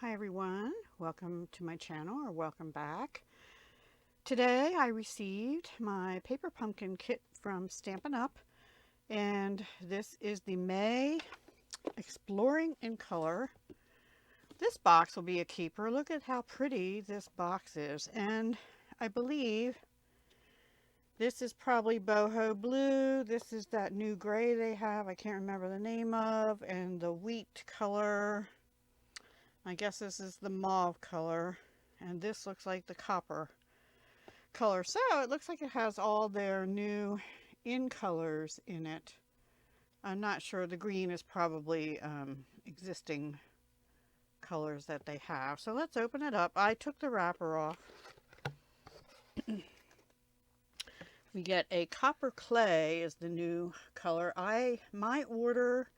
Hi everyone, welcome to my channel or welcome back. Today I received my paper pumpkin kit from Stampin' Up! And this is the May Exploring in Color. This box will be a keeper. Look at how pretty this box is, and I believe this is probably boho blue. This is that new gray they have, I can't remember the name of, and the wheat color. I guess this is the mauve color, and this looks like the copper color. So it looks like it has all their new in colors in it. I'm not sure. The green is probably existing colors that they have. So let's open it up. I took the wrapper off. We get a copper clay is the new color. My order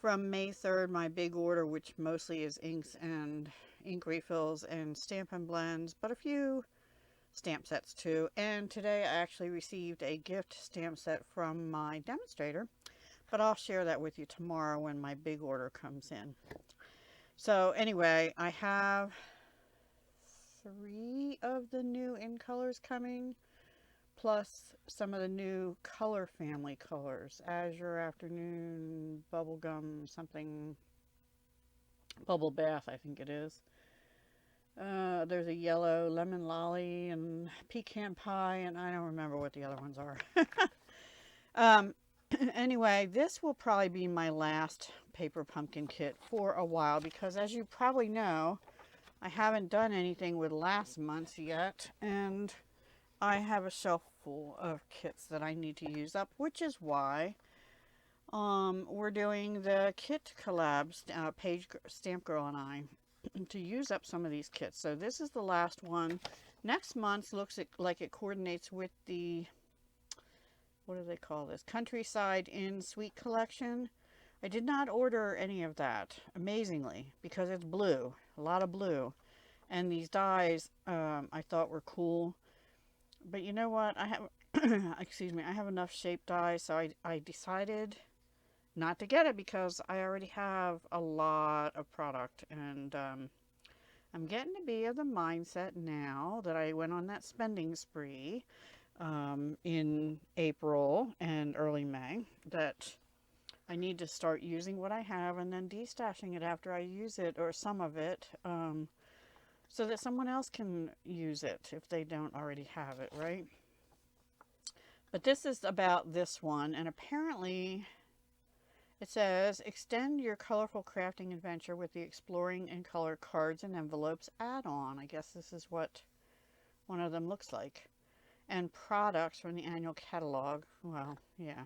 from May 3rd, my big order, which mostly is inks and ink refills and Stampin' Blends, but a few stamp sets too. And today I actually received a gift stamp set from my demonstrator, but I'll share that with you tomorrow when my big order comes in. So anyway, I have 3 of the new in colors coming, plus some of the new color family colors. Azure, Afternoon, Bubblegum, something, Bubble Bath, I think it is. There's a yellow lemon lolly and pecan pie, and I don't remember what the other ones are. Anyway, this will probably be my last paper pumpkin kit for a while, because as you probably know, I haven't done anything with last month's yet, and I have a shelf full of kits that I need to use up, which is why we're doing the kit collabs, Paige Stamp Girl and I, to use up some of these kits. So this is the last one. Next month looks like it coordinates with the, what do they call this, Countryside in Sweet collection. I did not order any of that, amazingly, because it's blue, a lot of blue, and these dies I thought were cool. But you know what, I have excuse me, I have enough shape dies, so I decided not to get it because I already have a lot of product. And I'm getting to be of the mindset now that I went on that spending spree in April and early May, that I need to start using what I have and then destashing it after I use it, or some of it, so that someone else can use it if they don't already have it, right? But this is about this one, and apparently it says, extend your colorful crafting adventure with the Exploring in Color cards and envelopes add-on. I guess this is what one of them looks like. And products from the annual catalog. Well, yeah.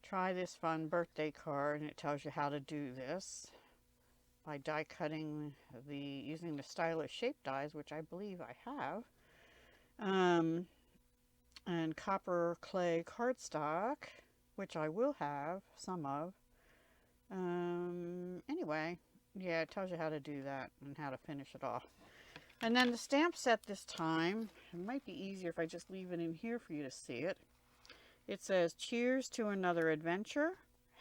Try this fun birthday card, and it tells you how to do this by die cutting using the stylish shape dies, which I believe I have. And copper clay cardstock, which I will have some of. Anyway, yeah, it tells you how to do that and how to finish it off. And then the stamp set this time, it might be easier if I just leave it in here for you to see it. It says, cheers to another adventure.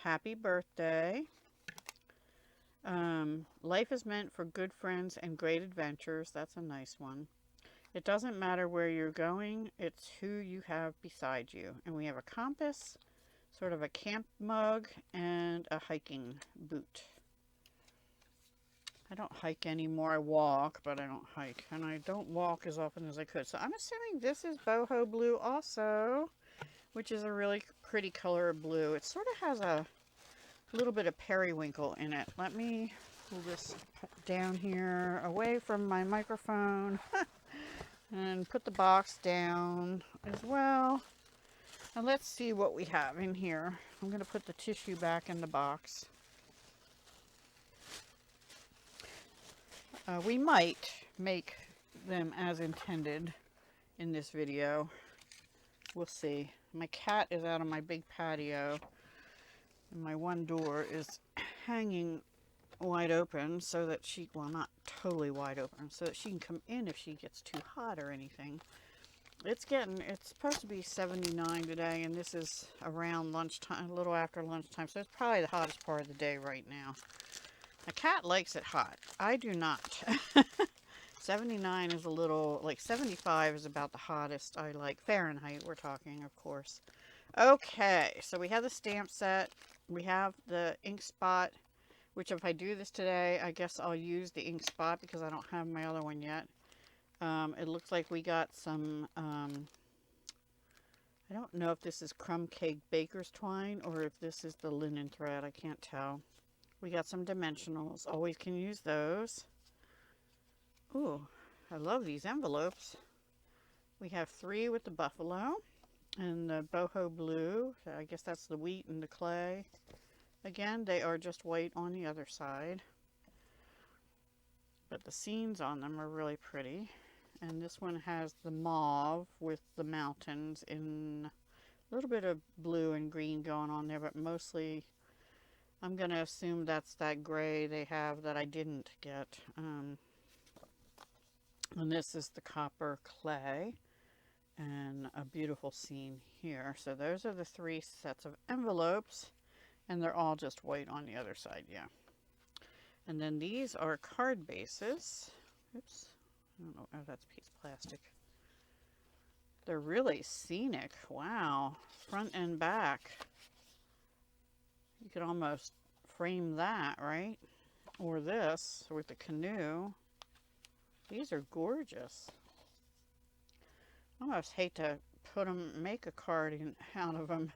Happy birthday. Life is meant for good friends and great adventures. That's a nice one. It doesn't matter where you're going, it's who you have beside you. And we have a compass, sort of a camp mug, and a hiking boot. I don't hike anymore. I walk, but I don't hike. And I don't walk as often as I could. So I'm assuming this is boho blue also, which is a really pretty color of blue. It sort of has a little bit of periwinkle in it. Let me pull this down here away from my microphone and put the box down as well. And let's see what we have in here. I'm going to put the tissue back in the box. We might make them as intended in this video. We'll see. My cat is out on my big patio, and my one door is hanging wide open so that she, well, not totally wide open, so that she can come in if she gets too hot or anything. It's supposed to be 79 today, and this is around lunchtime, a little after lunchtime, so it's probably the hottest part of the day right now. My cat likes it hot. I do not. 79 is a little, like 75 is about the hottest I like. Fahrenheit, we're talking, of course. Okay, so we have the stamp set. We have the ink spot, which if I do this today, I guess I'll use the ink spot because I don't have my other one yet. It looks like we got some, I don't know if this is crumb cake baker's twine or if this is the linen thread. I can't tell. We got some dimensionals. Always can use those. Ooh, I love these envelopes. We have 3 with the buffalo and the boho blue. I guess that's the wheat and the clay. Again, they are just white on the other side. But the scenes on them are really pretty. And this one has the mauve with the mountains in a little bit of blue and green going on there, but mostly I'm going to assume that's that gray they have that I didn't get. And this is the copper clay and a beautiful scene here. So those are the 3 sets of envelopes, and they're all just white on the other side, yeah. And then these are card bases. Oops. I don't know. Oh, that's a piece of plastic. They're really scenic. Wow. Front and back. You could almost frame that, right? Or this with the canoe. These are gorgeous. I almost hate to put them, make a card out of them.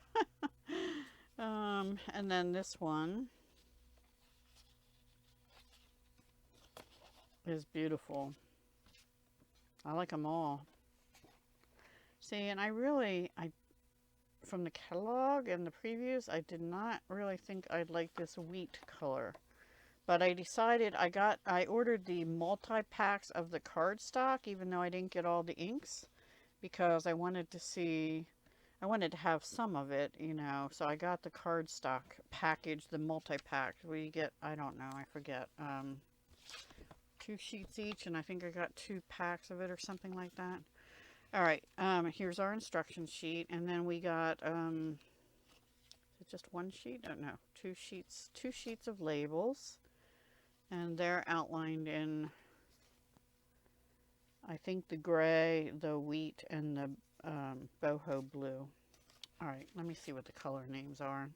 And then this one is beautiful. I like them all. See, and I from the catalog and the previews, I did not really think I'd like this wheat color. But I decided I ordered the multi-packs of the cardstock, even though I didn't get all the inks, because I wanted to have some of it, you know. So I got the cardstock package, the multi-pack. We get, I don't know, I forget, 2 sheets each, and I think I got 2 packs of it or something like that. All right, here's our instruction sheet, and then we got, is it just 1 sheet? Oh, no, 2 sheets of labels, and they're outlined in, I think, the gray, the wheat, and the boho blue. All right, let me see what the color names are.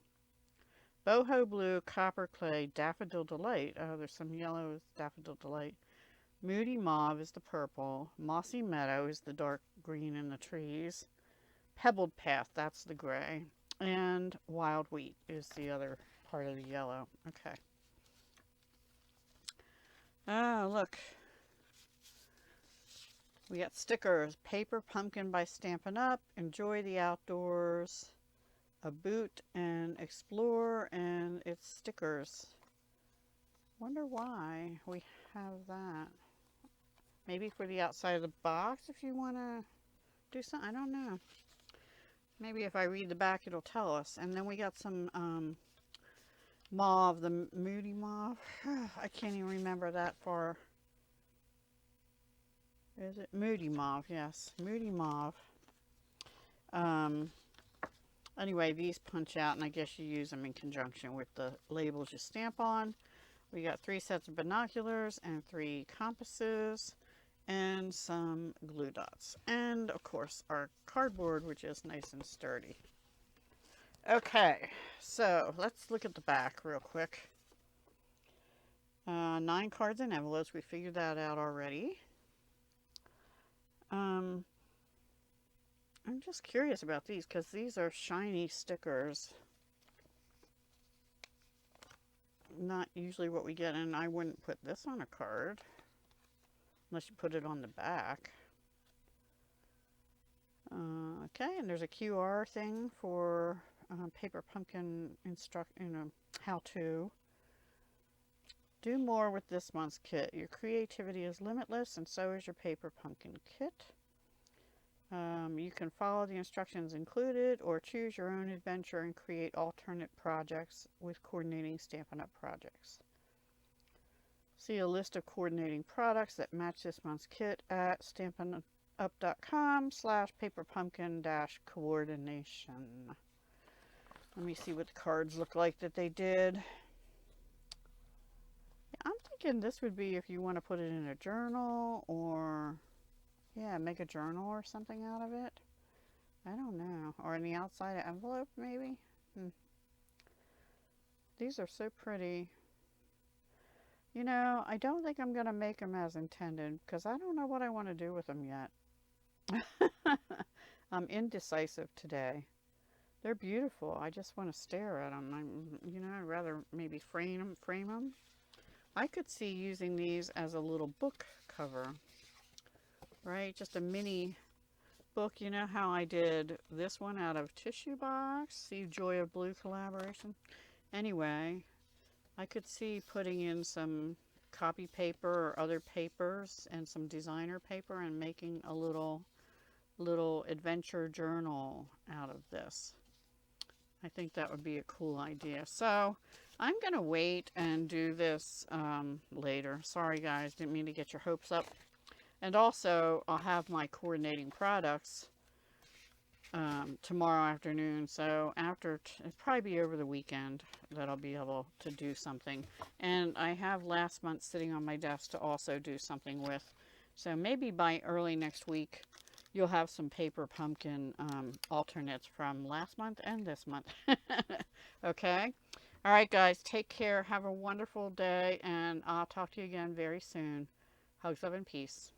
Boho blue, copper clay, daffodil delight. Oh, there's some yellow, daffodil delight. Moody mauve is the purple. Mossy meadow is the dark green in the trees. Pebbled path, that's the gray. And wild wheat is the other part of the yellow. Okay. Oh, look. We got stickers. Paper pumpkin by Stampin' Up. Enjoy the outdoors. A boot and explore, and it's stickers. Wonder why we have that. Maybe for the outside of the box if you want to do something. I don't know. Maybe if I read the back it'll tell us. And then we got some mauve, the Moody mauve. I can't even remember that far. Is it Moody mauve? Yes, Moody mauve. Anyway, these punch out, and I guess you use them in conjunction with the labels you stamp on. We got 3 sets of binoculars and 3 compasses and some glue dots. And, of course, our cardboard, which is nice and sturdy. Okay, so let's look at the back real quick. 9 cards and envelopes. We figured that out already. I'm just curious about these because these are shiny stickers. Not usually what we get, and I wouldn't put this on a card unless you put it on the back. Okay, and there's a QR thing for paper pumpkin how-to. Do more with this month's kit. Your creativity is limitless, and so is your paper pumpkin kit. You can follow the instructions included or choose your own adventure and create alternate projects with coordinating Stampin' Up! Projects. See a list of coordinating products that match this month's kit at stampinup.com/paperpumpkin-coordination. Let me see what the cards look like that they did. thinking this would be if you want to put it in a journal or, yeah, make a journal or something out of it. I don't know. Or in the outside envelope, maybe? Hmm. These are so pretty. You know, I don't think I'm going to make them as intended because I don't know what I want to do with them yet. I'm indecisive today. They're beautiful. I just want to stare at them. I'd rather maybe frame them. I could see using these as a little book cover, right? Just a mini book. You know how I did this one out of tissue box? See Joy of Blue collaboration? Anyway, I could see putting in some copy paper or other papers and some designer paper and making a little adventure journal out of this. I think that would be a cool idea. So I'm going to wait and do this later. Sorry guys, didn't mean to get your hopes up. And also I'll have my coordinating products tomorrow afternoon. So it'll probably be over the weekend that I'll be able to do something. And I have last month sitting on my desk to also do something with. So maybe by early next week, you'll have some paper pumpkin alternates from last month and this month. Okay? All right, guys, take care. Have a wonderful day, and I'll talk to you again very soon. Hugs, love, and peace.